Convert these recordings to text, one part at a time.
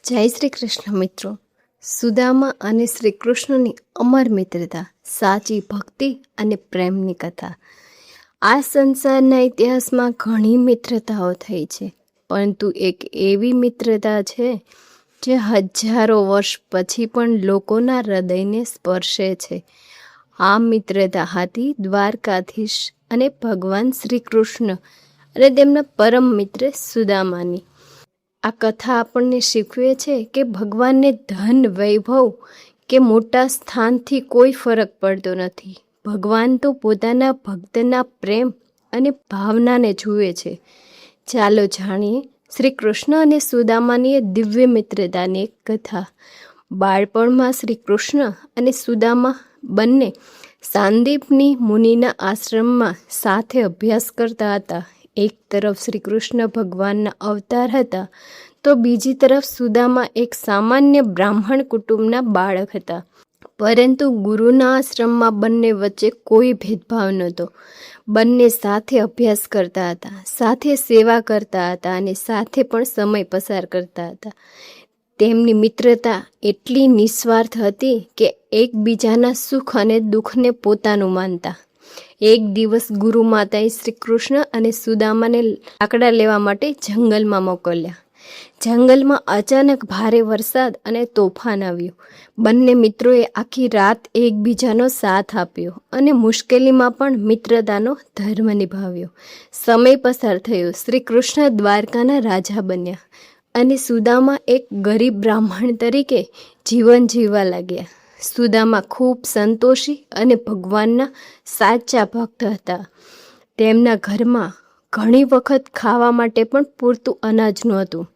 જય શ્રી કૃષ્ણ મિત્રો. સુદામા અને શ્રી કૃષ્ણની અમર મિત્રતા, સાચી ભક્તિ અને પ્રેમની કથા. આ સંસારના ઇતિહાસમાં ઘણી મિત્રતાઓ થઈ છે, પરંતુ એક એવી મિત્રતા છે જે હજારો વર્ષ પછી પણ લોકોના હૃદયને સ્પર્શે છે. આ મિત્રતા હતી દ્વારકાધીશ અને ભગવાન શ્રી કૃષ્ણ અને તેમના પરમ મિત્ર સુદામાની. આ કથા આપણને શીખવે છે કે ભગવાનને ધન, વૈભવ કે મોટા સ્થાનથી કોઈ ફરક પડતો નથી. ભગવાન તો પોતાના ભક્તના પ્રેમ અને ભાવનાને જુએ છે. ચાલો જાણીએ શ્રી કૃષ્ણ અને સુદામાની એ દિવ્ય મિત્રતાની એક કથા. બાળપણમાં શ્રી કૃષ્ણ અને સુદામા બંને સાંદીપની મુનિના આશ્રમમાં સાથે અભ્યાસ કરતા હતા. એક તરફ શ્રી કૃષ્ણ ભગવાનના અવતાર હતા, તો બીજી તરફ સુદામા એક સામાન્ય બ્રાહ્મણ કુટુંબના બાળક હતા. પરંતુ ગુરુના આશ્રમમાં બંને વચ્ચે કોઈ ભેદભાવ નહોતો. બંને સાથે અભ્યાસ કરતા હતા, સાથે સેવા કરતા હતા અને સાથે પણ સમય પસાર કરતા હતા. તેમની મિત્રતા એટલી નિસ્વાર્થ હતી કે એકબીજાના સુખ અને દુઃખને પોતાનું માનતા. એક દિવસ ગુરુ માતાએ શ્રી કૃષ્ણ અને સુદામાને લાકડા લેવા માટે જંગલમાં મોકલ્યા. જંગલમાં અચાનક ભારે વરસાદ અને તોફાન આવ્યું. બંને મિત્રોએ આખી રાત એકબીજાનો સાથ આપ્યો અને મુશ્કેલીમાં પણ મિત્રતાનો ધર્મ નિભાવ્યો. સમય પસાર થયો. શ્રી કૃષ્ણ દ્વારકાના રાજા બન્યા અને સુદામા એક ગરીબ બ્રાહ્મણ તરીકે જીવન જીવવા લાગ્યા. સુદામા ખૂબ સંતોષી અને ભગવાનના સાચા ભક્ત હતા. તેમના ઘરમાં ઘણી વખત ખાવા માટે પણ પૂરતું અનાજ નહોતું,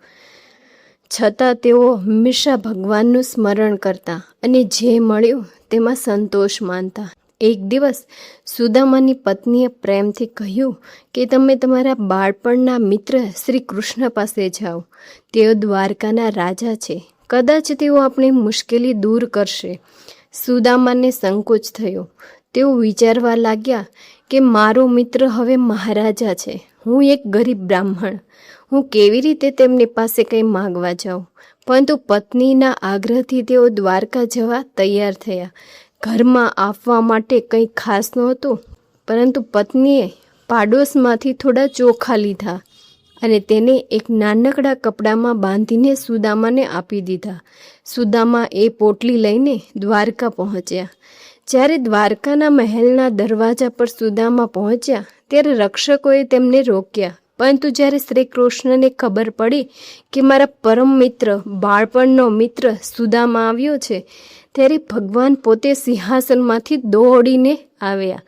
છતાં તેઓ હંમેશા ભગવાનનું સ્મરણ કરતા અને જે મળ્યું તેમાં સંતોષ માનતા. એક દિવસ સુદામાની પત્નીએ પ્રેમથી કહ્યું કે તમે તમારા બાળપણના મિત્ર શ્રી કૃષ્ણ પાસે જાઓ. તેઓ દ્વારકાના રાજા છે. કદાચ તેઓ આપણી મુશ્કેલી દૂર કરશે. સુદામાને સંકોચ થયો. તેઓ વિચારવા લાગ્યા કે મારો મિત્ર હવે મહારાજા છે, હું એક ગરીબ બ્રાહ્મણ, હું કેવી રીતે તેમની પાસે કંઈ માગવા જાઉં. પરંતુ પત્નીના આગ્રહથી તેઓ દ્વારકા જવા તૈયાર થયા. ઘરમાં આપવા માટે કંઈ ખાસ નહોતું, પરંતુ પત્નીએ પાડોશમાંથી થોડા ચોખા લીધા અને તેને એક નાનકડા કપડામાં બાંધીને સુદામાને આપી દીધા. સુદામા એ પોટલી લઈને દ્વારકા પહોંચ્યા. જ્યારે દ્વારકાના મહેલના દરવાજા પર સુદામા પહોંચ્યા ત્યારે રક્ષકોએ તેમને રોક્યા. પરંતુ જ્યારે શ્રી કૃષ્ણને ખબર પડી કે મારા પરમ મિત્ર, બાળપણનો મિત્ર સુદામા આવ્યો છે, ત્યારે ભગવાન પોતે સિંહાસનમાંથી દોડીને આવ્યા.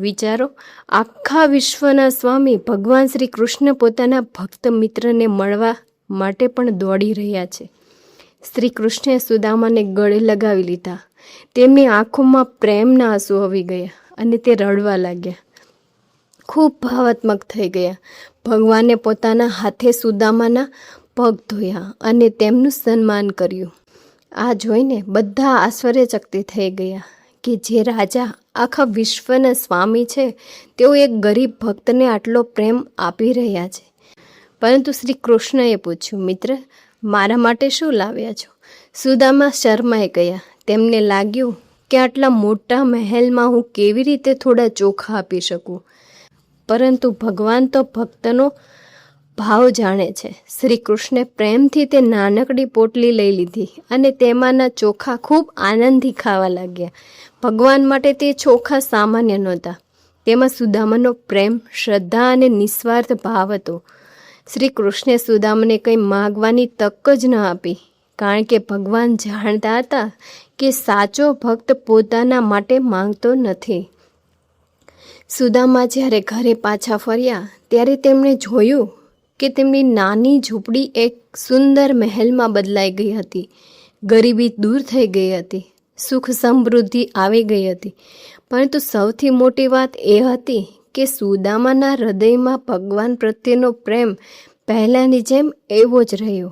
વિચારો, આખા વિશ્વના સ્વામી ભગવાન શ્રી કૃષ્ણ પોતાના ભક્ત મિત્રને મળવા માટે પણ દોડી રહ્યા છે. શ્રી કૃષ્ણે સુદામાને ગળે લગાવી લીધા. તેમની આંખોમાં પ્રેમના આંસુ આવી ગયા અને તે રડવા લાગ્યા. ખૂબ ભાવાત્મક થઈ ગયા. ભગવાને પોતાના હાથે સુદામાના પગ ધોયા અને તેમનું સન્માન કર્યું. આ જોઈને બધા આશ્ચર્યચકિત થઈ ગયા કે જે રાજા આખા વિશ્વના સ્વામી છે, તેઓ એક ગરીબ ભક્તને આટલો પ્રેમ આપી રહ્યા છે. પરંતુ શ્રી કૃષ્ણએ પૂછ્યું, મિત્ર, મારા માટે શું લાવ્યા છો? સુદામા શરમાઈ ગયા. તેમને લાગ્યું કે આટલા મોટા મહેલમાં હું કેવી રીતે થોડા ચોખા આપી શકું. પરંતુ ભગવાન તો ભક્તનો ભાવ જાણે છે. શ્રી કૃષ્ણે પ્રેમથી તે નાનકડી પોટલી લઈ લીધી અને તેમાંના ચોખા ખૂબ આનંદથી ખાવા લાગ્યા. ભગવાન માટે તે ચોખા સામાન્ય નહોતા. તેમાં સુદામાનો પ્રેમ, શ્રદ્ધા અને નિસ્વાર્થ ભાવ હતો. શ્રી કૃષ્ણે સુદામાને કંઈ માગવાની તક જ ન આપી, કારણ કે ભગવાન જાણતા હતા કે સાચો ભક્ત પોતાના માટે માંગતો નથી. સુદામા જ્યારે ઘરે પાછા ફર્યા ત્યારે તેમણે જોયું કે તેમની નાની ઝૂંપડી એક સુંદર મહેલમાં બદલાઈ ગઈ હતી. ગરીબી દૂર થઈ ગઈ હતી, સુખ સમૃદ્ધિ આવી ગઈ હતી. પરંતુ સૌથી મોટી વાત એ હતી કે સુદામાના હૃદયમાં ભગવાન પ્રત્યેનો પ્રેમ પહેલાંની જેમ એવો જ રહ્યો.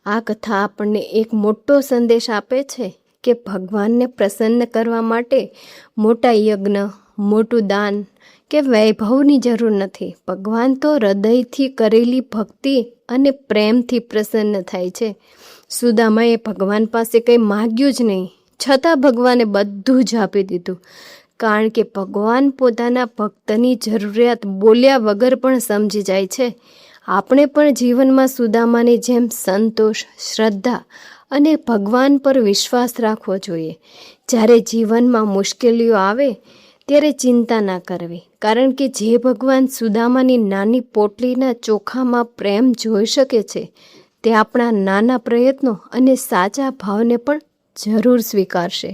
આ કથા આપણને એક મોટો સંદેશ આપે છે કે ભગવાનને પ્રસન્ન કરવા માટે મોટા યજ્ઞ, મોટું દાન કે વૈભવની જરૂર નથી. ભગવાન તો હૃદયથી કરેલી ભક્તિ અને પ્રેમથી પ્રસન્ન થાય છે. સુદામાએ ભગવાન પાસે કંઈ માગ્યું જ નહીં, છતાં ભગવાને બધું જ આપી દીધું, કારણ કે ભગવાન પોતાના ભક્તની જરૂરિયાત બોલ્યા વગર પણ સમજી જાય છે. આપણે પણ જીવનમાં સુદામાની જેમ સંતોષ, શ્રદ્ધા અને ભગવાન પર વિશ્વાસ રાખવો જોઈએ. જ્યારે જીવનમાં મુશ્કેલીઓ આવે ત્યારે ચિંતા ના કરવી, કારણ કે જે ભગવાન સુદામાની નાની પોટલીના ચોખામાં પ્રેમ જોઈ શકે છે, તે આપણા નાના પ્રયત્નો અને સાચા ભાવને પણ જરૂર સ્વીકારશે.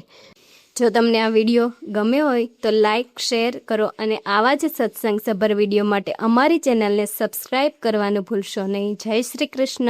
જો તમને આ વિડીયો ગમ્યો હોય તો લાઈક, શેર કરો અને આવા જ સત્સંગ સભર વિડીયો માટે અમારી ચેનલને સબસ્ક્રાઈબ કરવાનું ભૂલશો નહીં. જય શ્રી કૃષ્ણ.